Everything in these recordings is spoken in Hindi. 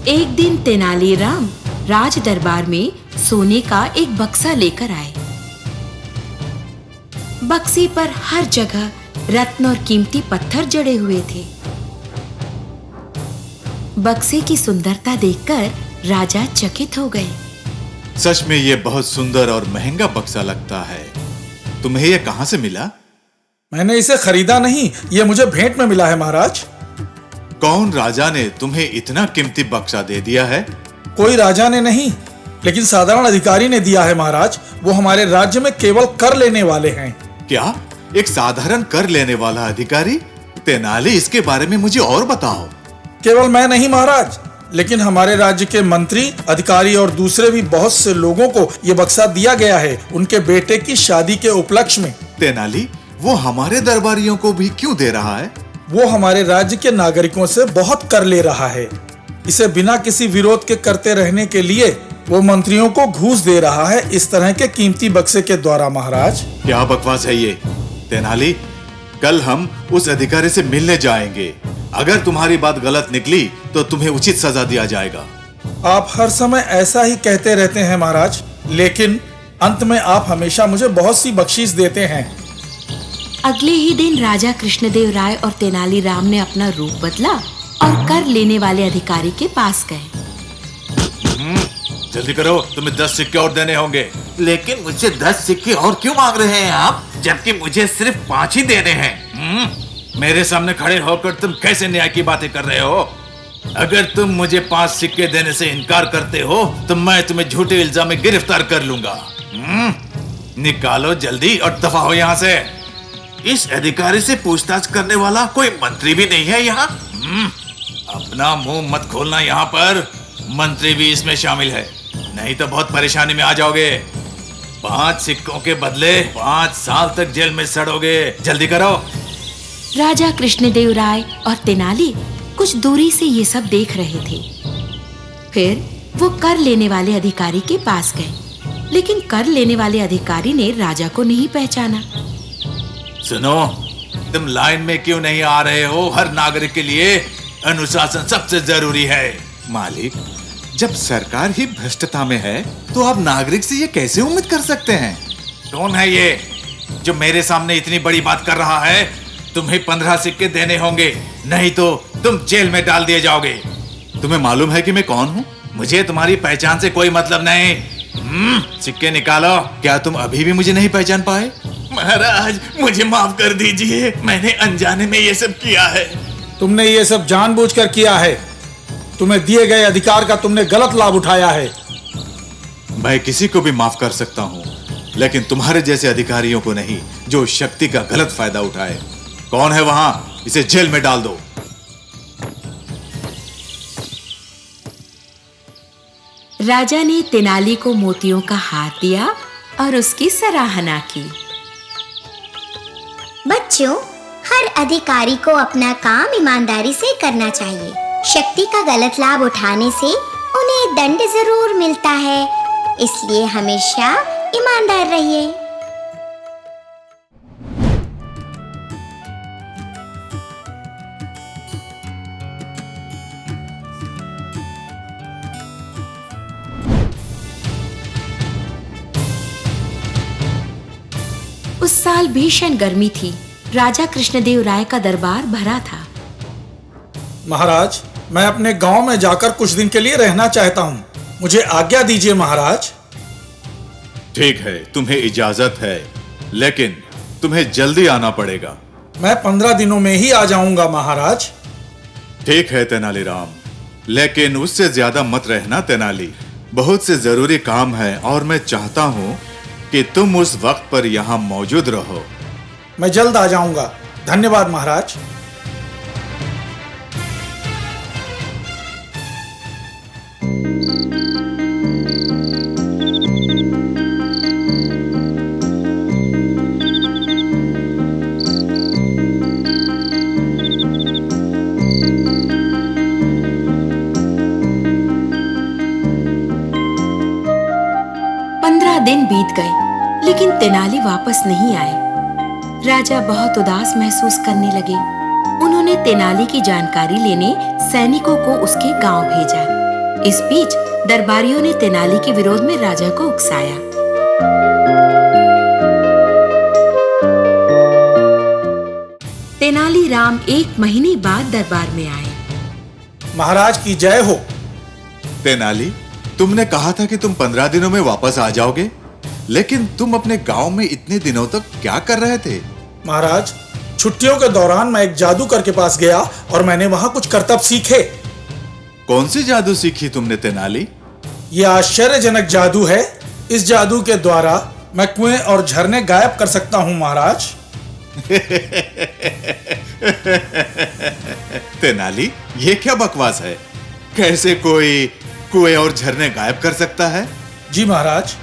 एक दिन तेनालीराम राज दरबार में सोने का एक बक्सा लेकर आए। बक्से पर हर जगह रत्न और कीमती पत्थर जड़े हुए थे। बक्से की सुंदरता देखकर राजा चकित हो गए। सच में ये बहुत सुंदर और महंगा बक्सा लगता है। तुम्हें ये कहां से मिला? मैंने इसे खरीदा नहीं, ये मुझे भेंट में मिला है महाराज। कौन राजा ने तुम्हें इतना कीमती बक्सा दे दिया है? कोई राजा ने नहीं, लेकिन साधारण अधिकारी ने दिया है महाराज। वो हमारे राज्य में केवल कर लेने वाले हैं। क्या? एक साधारण कर लेने वाला अधिकारी? तेनाली, इसके बारे में मुझे और बताओ। केवल मैं नहीं महाराज, लेकिन हमारे राज्य के मंत्री, अधिकारी और दूसरे भी बहुत से लोगों को ये बक्सा दिया गया है उनके बेटे की शादी के उपलक्ष्य में। तेनाली, वो हमारे दरबारियों को भी क्यों दे रहा है? वो हमारे राज्य के नागरिकों से बहुत कर ले रहा है। इसे बिना किसी विरोध के करते रहने के लिए वो मंत्रियों को घूस दे रहा है, इस तरह के कीमती बक्से के द्वारा महाराज। क्या बकवास है ये? तेनाली, कल हम उस अधिकारी से मिलने जाएंगे। अगर तुम्हारी बात गलत निकली तो तुम्हें उचित सजा दिया जाएगा। आप हर समय ऐसा ही कहते रहते हैं महाराज, लेकिन अंत में आप हमेशा मुझे बहुत सी बख्शीश देते हैं। अगले ही दिन राजा कृष्णदेव राय और तेनालीराम ने अपना रूप बदला और कर लेने वाले अधिकारी के पास गए। जल्दी करो, तुम्हें 10 सिक्के और देने होंगे। लेकिन मुझसे 10 सिक्के और क्यों मांग रहे हैं आप, जबकि मुझे सिर्फ 5 ही देने हैं? मेरे सामने खड़े होकर तुम कैसे न्याय की बातें कर रहे हो? अगर तुम मुझे 5 सिक्के देने से इनकार करते हो तो मैं तुम्हें झूठे इल्जाम में गिरफ्तार कर लूंगा। निकालो जल्दी और दफा हो यहाँ से। इस अधिकारी से पूछताछ करने वाला कोई मंत्री भी नहीं है यहाँ। अपना मुंह मत खोलना यहाँ पर। मंत्री भी इसमें शामिल है, नहीं तो बहुत परेशानी में आ जाओगे। 5 सिक्कों के बदले 5 साल तक जेल में सड़ोगे। जल्दी करो। राजा कृष्णदेव राय और तेनाली कुछ दूरी से ये सब देख रहे थे। फिर वो कर लेने वाले अधिकारी के पास गए, लेकिन कर लेने वाले अधिकारी ने राजा को नहीं पहचाना। सुनो, तुम लाइन में क्यों नहीं आ रहे हो? हर नागरिक के लिए अनुशासन सबसे जरूरी है। मालिक, जब सरकार ही भ्रष्टता में है तो आप नागरिक से ये कैसे उम्मीद कर सकते हैं? कौन है ये जो मेरे सामने इतनी बड़ी बात कर रहा है? तुम्हें 15 सिक्के देने होंगे, नहीं तो तुम जेल में डाल दिए जाओगे। तुम्हें मालूम है कि मैं कौन हूँ? मुझे तुम्हारी पहचान से कोई मतलब नहीं। सिक्के निकालो। क्या तुम अभी भी मुझे नहीं पहचान पाए? महाराज, मुझे माफ कर दीजिए, मैंने अनजाने में ये सब किया है। तुमने ये सब जानबूझकर किया है। तुम्हें दिए गए अधिकार का तुमने गलत लाभ उठाया है। मैं किसी को भी माफ कर सकता हूँ, लेकिन तुम्हारे जैसे अधिकारियों को नहीं, जो शक्ति का गलत फायदा उठाए। कौन है वहां? इसे जेल में डाल दो। राजा ने तेनाली को मोतियों का हार दिया और उसकी सराहना की। बच्चों, हर अधिकारी को अपना काम ईमानदारी से करना चाहिए। शक्ति का गलत लाभ उठाने से उन्हें दंड जरूर मिलता है, इसलिए हमेशा ईमानदार रहिए। उस साल भीषण गर्मी थी। राजा कृष्णदेव राय का दरबार भरा था। महाराज, मैं अपने गांव में जाकर कुछ दिन के लिए रहना चाहता हूँ। मुझे आज्ञा दीजिए महाराज। ठीक है, तुम्हें इजाजत है, लेकिन तुम्हें जल्दी आना पड़ेगा। मैं 15 दिनों में ही आ जाऊंगा महाराज। ठीक है तेनालीराम, लेकिन उससे ज्यादा मत रहना तेनाली। बहुत से जरूरी काम है और मैं चाहता हूँ कि तुम उस वक्त पर यहाँ मौजूद रहो। मैं जल्द आ जाऊंगा। धन्यवाद महाराज। दिन बीत गए, लेकिन तेनाली वापस नहीं आए। राजा बहुत उदास महसूस करने लगे। उन्होंने तेनाली की जानकारी लेने सैनिकों को उसके गांव भेजा। इस बीच दरबारियों ने तेनाली के विरोध में राजा को उकसाया। तेनालीराम 1 महीने बाद दरबार में आए। महाराज की जय हो। तेनाली, तुमने कहा था कि तुम 15 दिनों में वापस आ जाओगे, लेकिन तुम अपने गांव में इतने दिनों तक क्या कर रहे थे? महाराज, छुट्टियों के दौरान मैं एक जादूगर के पास गया और मैंने वहां कुछ करतब सीखे। कौन सी जादू सीखी तुमने तेनाली? ये आश्चर्यजनक जादू है। इस जादू के द्वारा मैं कुएं और झरने गायब कर सकता हूं महाराज। तेनाली, ये क्या बकवास है? कैसे कोई कुएं और झरने गायब कर सकता है? जी महाराज,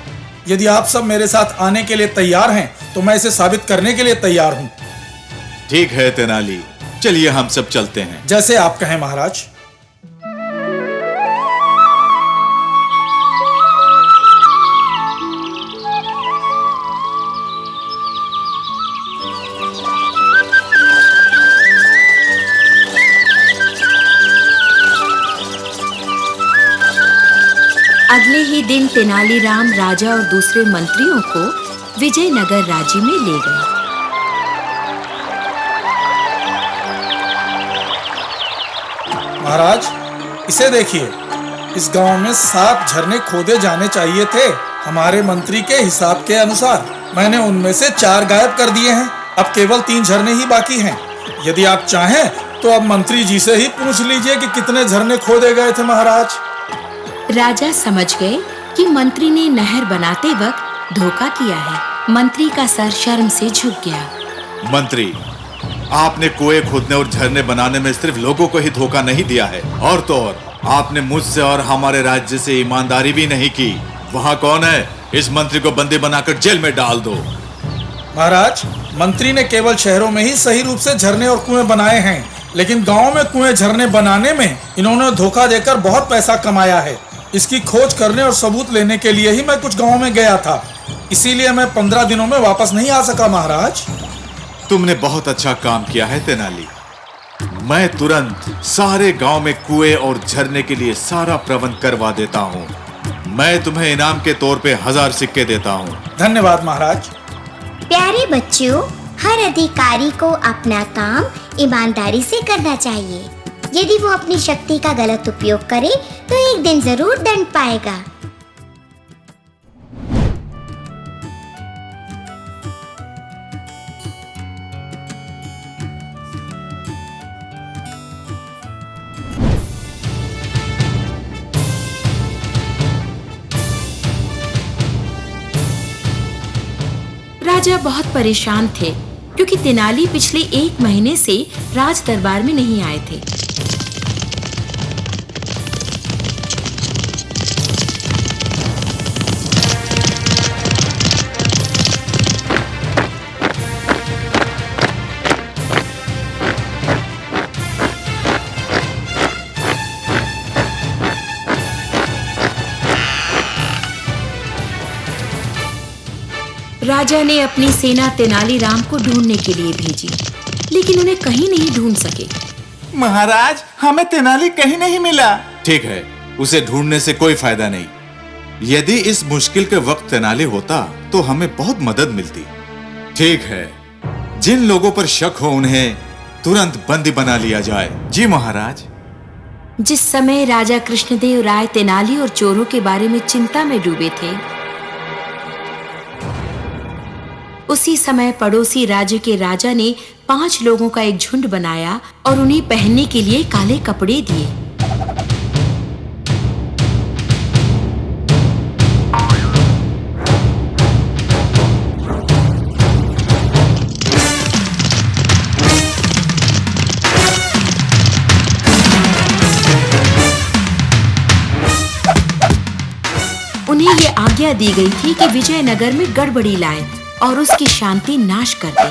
यदि आप सब मेरे साथ आने के लिए तैयार हैं तो मैं इसे साबित करने के लिए तैयार हूं। ठीक है तेनाली, चलिए हम सब चलते हैं। जैसे आप कहें महाराज। अगले ही दिन तेनालीराम राजा और दूसरे मंत्रियों को विजयनगर राज्य में ले गए। महाराज, इसे देखिए। इस गांव में 7 झरने खोदे जाने चाहिए थे हमारे मंत्री के हिसाब के अनुसार। मैंने उनमें से 4 गायब कर दिए हैं। अब केवल 3 झरने ही बाकी हैं। यदि आप चाहें तो अब मंत्री जी से ही पूछ लीजिए कि कितने झरने खोदे गए थे महाराज। राजा समझ गए कि मंत्री ने नहर बनाते वक्त धोखा किया है। मंत्री का सर शर्म से झुक गया। मंत्री, आपने कुएं खोदने और झरने बनाने में सिर्फ लोगों को ही धोखा नहीं दिया है, और तो और आपने मुझसे और हमारे राज्य से ईमानदारी भी नहीं की। वहाँ कौन है? इस मंत्री को बंदी बनाकर जेल में डाल दो। महाराज, मंत्री ने केवल शहरों में ही सही रूप से झरने और कुएं बनाए हैं, लेकिन गांव में कुएं झरने बनाने में इन्होंने धोखा देकर बहुत पैसा कमाया है। इसकी खोज करने और सबूत लेने के लिए ही मैं कुछ गांव में गया था। इसीलिए मैं 15 दिनों में वापस नहीं आ सका महाराज। तुमने बहुत अच्छा काम किया है तेनाली। मैं तुरंत सारे गांव में कुएं और झरने के लिए सारा प्रबंध करवा देता हूँ। मैं तुम्हें इनाम के तौर पे 1000 सिक्के देता हूँ। धन्यवाद महाराज। प्यारे बच्चों, हर अधिकारी को अपना काम ईमानदारी से करना चाहिए। यदि वो अपनी शक्ति का गलत उपयोग करे तो एक दिन जरूर दंड पाएगा। राजा बहुत परेशान थे क्योंकि तेनाली पिछले 1 महीने से राज दरबार में नहीं आए थे। राजा ने अपनी सेना तेनालीराम को ढूंढने के लिए भेजी, लेकिन उन्हें कहीं नहीं ढूंढ सके। महाराज, हमें तेनाली कहीं नहीं मिला। ठीक है, उसे ढूंढने से कोई फायदा नहीं। यदि इस मुश्किल के वक्त तेनाली होता तो हमें बहुत मदद मिलती। ठीक है, जिन लोगों पर शक हो उन्हें तुरंत बंदी बना लिया जाए। जी महाराज। जिस समय राजा कृष्णदेव राय तेनाली और चोरों के बारे में चिंता में डूबे थे, उसी समय पड़ोसी राज्य के राजा ने 5 लोगों का एक झुंड बनाया और उन्हें पहनने के लिए काले कपड़े दिए। उन्हें ये आज्ञा दी गई थी कि विजयनगर में गड़बड़ी लाएं और उसकी शांति नाश कर दें।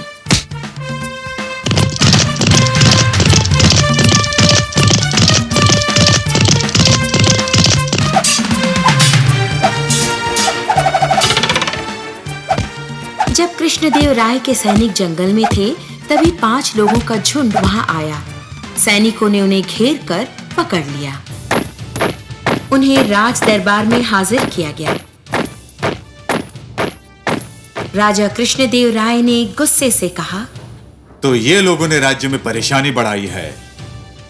जब कृष्णदेव राय के सैनिक जंगल में थे, तभी 5 लोगों का झुंड वहां आया। सैनिकों ने उन्हें घेर कर पकड़ लिया। उन्हें राज दरबार में हाजिर किया गया। राजा कृष्णदेव राय ने गुस्से से कहा, तो ये लोगों ने राज्य में परेशानी बढ़ाई है।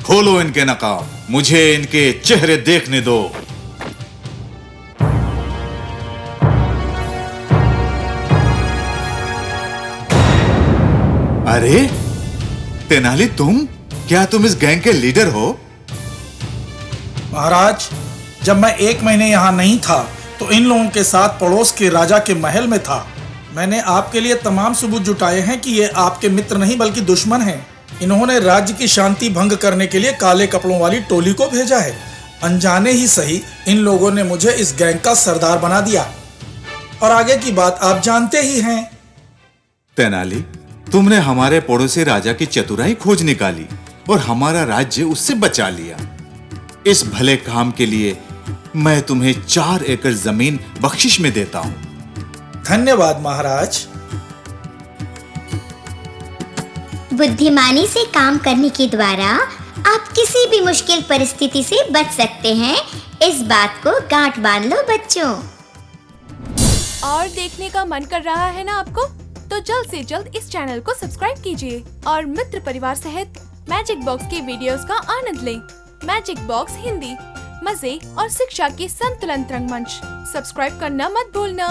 खोलो इनके नकाब, मुझे इनके चेहरे देखने दो। अरे तेनाली, क्या तुम इस गैंग के लीडर हो? महाराज, जब मैं 1 महीने यहाँ नहीं था तो इन लोगों के साथ पड़ोस के राजा के महल में था। मैंने आपके लिए तमाम सबूत जुटाए हैं कि ये आपके मित्र नहीं बल्कि दुश्मन हैं। इन्होंने राज्य की शांति भंग करने के लिए काले कपड़ों वाली टोली को भेजा है। अनजाने ही सही इन लोगों ने मुझे इस गैंग का सरदार बना दिया, और आगे की बात आप जानते ही हैं। तेनाली, तुमने हमारे पड़ोसी राजा की चतुराई खोज निकाली और हमारा राज्य उससे बचा लिया। इस भले काम के लिए मैं तुम्हें 4 एकड़ जमीन बख्शिश में देता हूं। धन्यवाद महाराज। बुद्धिमानी से काम करने के द्वारा आप किसी भी मुश्किल परिस्थिति से बच सकते हैं। इस बात को गांठ बांध लो बच्चों। और देखने का मन कर रहा है ना आपको? तो जल्द से जल्द इस चैनल को सब्सक्राइब कीजिए और मित्र परिवार सहित मैजिक बॉक्स के वीडियोस का आनंद लें। मैजिक बॉक्स हिंदी, मजे और शिक्षा की संतुलन रंगमंच। सब्सक्राइब करना मत भूलना।